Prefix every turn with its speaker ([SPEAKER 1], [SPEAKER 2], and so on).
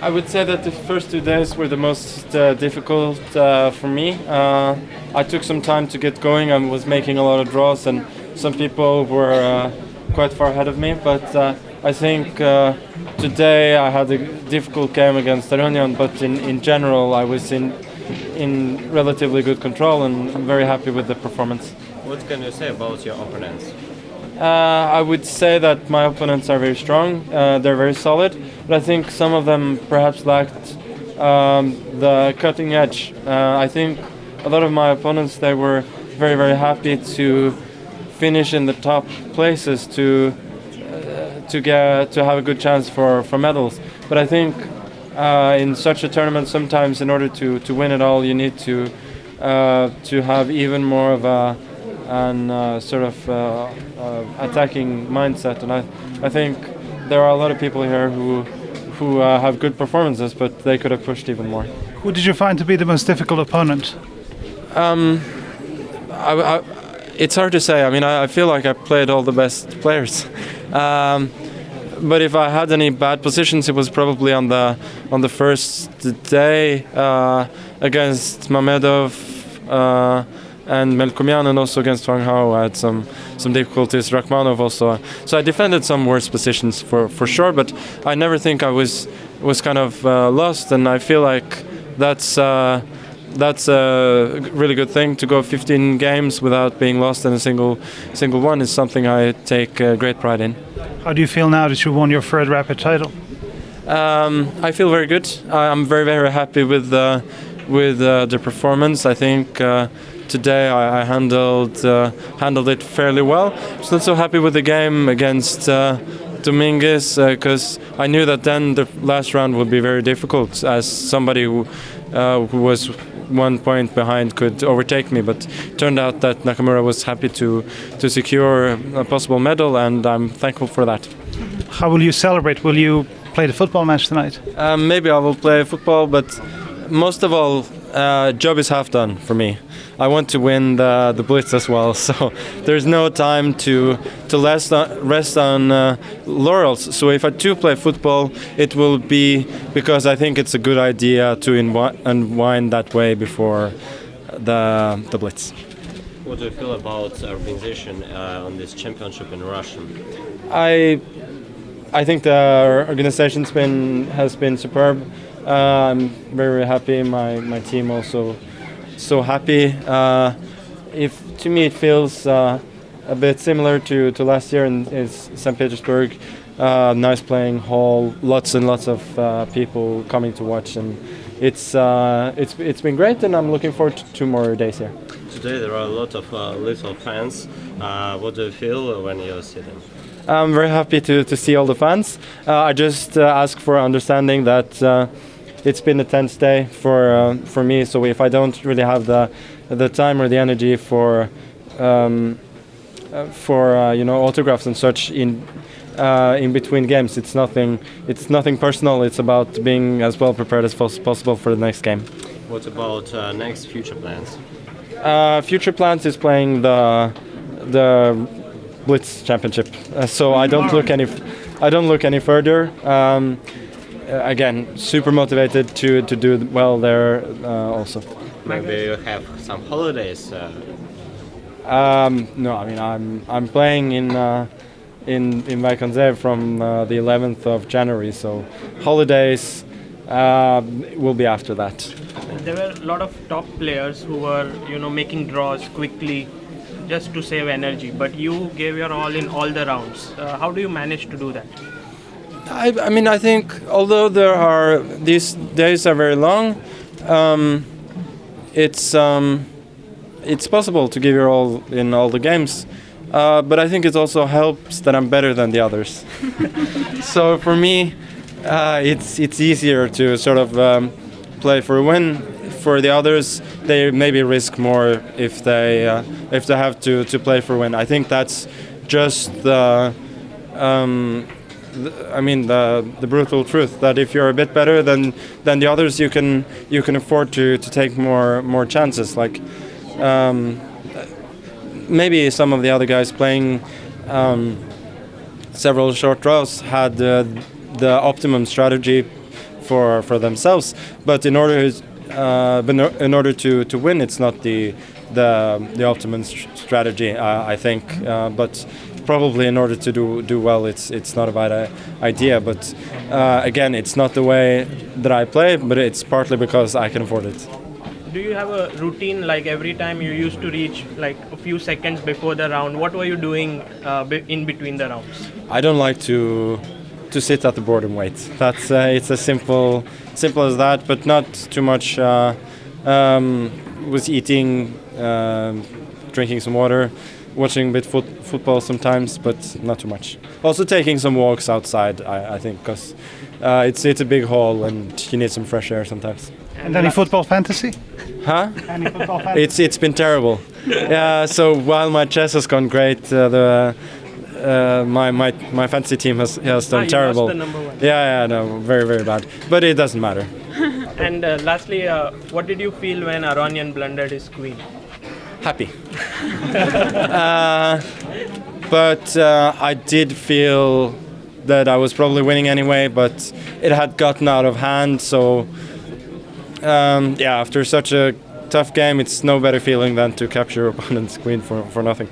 [SPEAKER 1] I would say that the first 2 days were the most difficult for me. I took some time to get going. I was making a lot of draws, and some people were quite far ahead of me. But I think today I had a difficult game against Aronian, but in general I was in relatively good control, and I'm very happy with the performance.
[SPEAKER 2] What can you say about your opponents?
[SPEAKER 1] I would say that my opponents are very strong. They're very solid, but I think some of them perhaps lacked the cutting edge. I think a lot of my opponents, they were very, very happy to finish in the top places to have a good chance for medals. But I think in such a tournament, sometimes in order to win it all, you need to have even more of an sort of attacking mindset, and I think there are a lot of people here who have good performances, but they could have pushed even more.
[SPEAKER 3] Who did you find to be the most difficult opponent?
[SPEAKER 1] It's hard to say. I mean, I feel like I played all the best players. But if I had any bad positions, it was probably on the first day against Mamedov and Melkomian, and also against Wang Hao. I had some difficulties. Rakhmanov also. So I defended some worse positions for sure, but I never think I was kind of lost, and I feel like that's a really good thing. To go 15 games without being lost in a single one is something I take great pride in.
[SPEAKER 3] How do you feel now that you won your third rapid title?
[SPEAKER 1] I feel very good. I'm very, very happy with the performance. I think today I handled it fairly well. I'm not so happy with the game against Dominguez because I knew that then the last round would be very difficult, as somebody who was 1 point behind could overtake me, but it turned out that Nakamura was happy to secure a possible medal, and I'm thankful for that.
[SPEAKER 3] How will you celebrate? Will you play the football match tonight?
[SPEAKER 1] Maybe I will play football, but most of all, job is half done for me. I want to win the Blitz as well, so there's no time to rest on laurels. So if I do play football, it will be because I think it's a good idea to unwind that way before the Blitz.
[SPEAKER 2] What do you feel about the organization on this championship in Russia?
[SPEAKER 1] I think the organization's has been superb. I'm very, very happy. My team also so happy. To me it feels a bit similar to last year in St. Petersburg. Nice playing hall, lots and lots of people coming to watch, and it's been great, and I'm looking forward to 2 more days here.
[SPEAKER 2] Today there are a lot of little fans. What do you feel when you see them?
[SPEAKER 1] I'm very happy to see all the fans. I just ask for understanding that it's been a tense day for me. So if I don't really have the time or the energy for autographs and such in between games, it's nothing personal. It's about being as well prepared as possible for the next game.
[SPEAKER 2] What about next future plans?
[SPEAKER 1] Future plans is playing the Blitz Championship. So I don't look any further. Again, super motivated to do well there also.
[SPEAKER 2] Maybe you have some holidays.
[SPEAKER 1] No, I mean I'm playing in Vaikonzev from the 11th of January, so holidays will be after that.
[SPEAKER 4] There were a lot of top players who were making draws quickly just to save energy, but you gave your all in all the rounds. How do you manage to do that?
[SPEAKER 1] I mean, I think although these days are very long, it's possible to give your all in all the games. But I think it also helps that I'm better than the others. So for me, it's easier to sort of play for a win. For the others, they maybe risk more if they have to play for a win. I think that's just the brutal truth, that if you're a bit better than the others, you can afford to take more chances. Like maybe some of the other guys playing several short draws had the optimum strategy for themselves. But in order to win, it's not the optimum strategy, I think. But probably in order to do well, it's not a bad idea. But again, it's not the way that I play, but it's partly because I can afford it.
[SPEAKER 4] Do you have a routine, like every time you used to reach like a few seconds before the round? What were you doing in between the rounds?
[SPEAKER 1] I don't like to sit at the board and wait. That's it's as simple as that, but not too much. Was eating, drinking some water, watching a bit football sometimes, but not too much. Also taking some walks outside, I think, because it's a big hall and you need some fresh air sometimes.
[SPEAKER 3] And any football fantasy?
[SPEAKER 1] Huh?
[SPEAKER 3] Any football fantasy?
[SPEAKER 1] It's been terrible. Yeah. So while my chess has gone great, my fantasy team has done terrible.
[SPEAKER 4] You lost the number one.
[SPEAKER 1] Yeah, no, very very bad. But it doesn't matter.
[SPEAKER 4] And lastly, what did you feel when Aronian blundered his queen?
[SPEAKER 1] Happy. But I did feel that I was probably winning anyway, but it had gotten out of hand. So after such a tough game, it's no better feeling than to capture your opponent's queen for nothing.